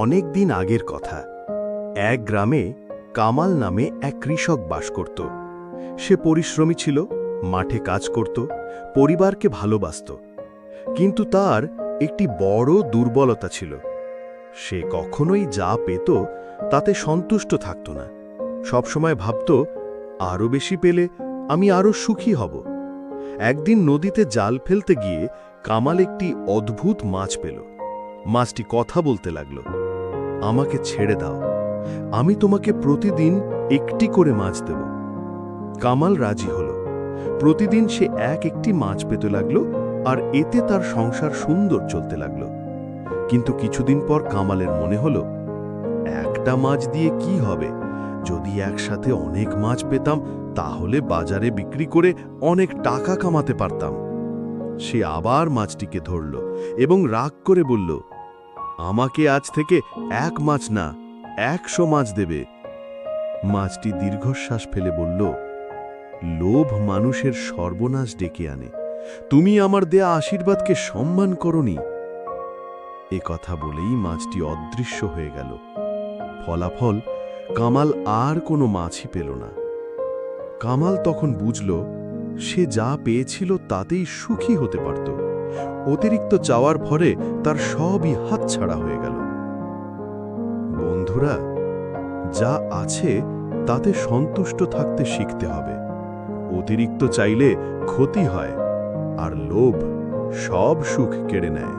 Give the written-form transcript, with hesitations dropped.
অনেক দিন আগের কথা। এক গ্রামে কামাল নামে এক কৃষক বাস করত। সে পরিশ্রমী ছিল, মাঠে কাজ করত, পরিবারকে ভালোবাসত। কিন্তু তার একটি বড় দুর্বলতা ছিল। সে কখনোই যা পেত তাতে সন্তুষ্ট থাকত না। সবসময় ভাবত, আরও বেশি পেলে আমি আরও সুখী হব। একদিন নদীতে জাল ফেলতে গিয়ে কামাল একটি অদ্ভুত মাছ পেল। মাছটি কথা বলতে লাগল, আমাকে ছেড়ে দাও, আমি তোমাকে প্রতিদিন একটি করে মাছ দেব। কামাল রাজি হল। প্রতিদিন সে একটি মাছ পেতে লাগল, আর এতে তার সংসার সুন্দর চলতে লাগল। কিন্তু কিছুদিন পর কামালের মনে হল, একটা মাছ দিয়ে কি হবে? যদি একসাথে অনেক মাছ পেতাম তাহলে বাজারে বিক্রি করে অনেক টাকা কামাতে পারতাম। সে আবার মাছটিকে ধরল এবং রাগ করে বলল, আমাকে আজ থেকে এক মাছ না 100 মাছ দেবে। মাছটি দীর্ঘশ্বাস ফেলে বলল, লোভ মানুষের সর্বনাশ ডেকে আনে, তুমি আমার দেয়া আশীর্বাদকে সম্মান করনি। এ কথা বলেই মাছটি অদৃশ্য হয়ে গেল। ফলাফল, কামাল আর কোনো মাছই পেল না। কামাল তখন বুঝল, সে যা পেয়েছিল তাতেই সুখী হতে পারত। অতিরিক্ত চাওয়ার ফলে তার সবই হাতছাড়া হয়ে গেল। বন্ধুরা, যা আছে তাতে সন্তুষ্ট থাকতে শিখতে হবে। অতিরিক্ত চাইলে ক্ষতি হয়, আর লোভ সব সুখ কেড়ে নেয়।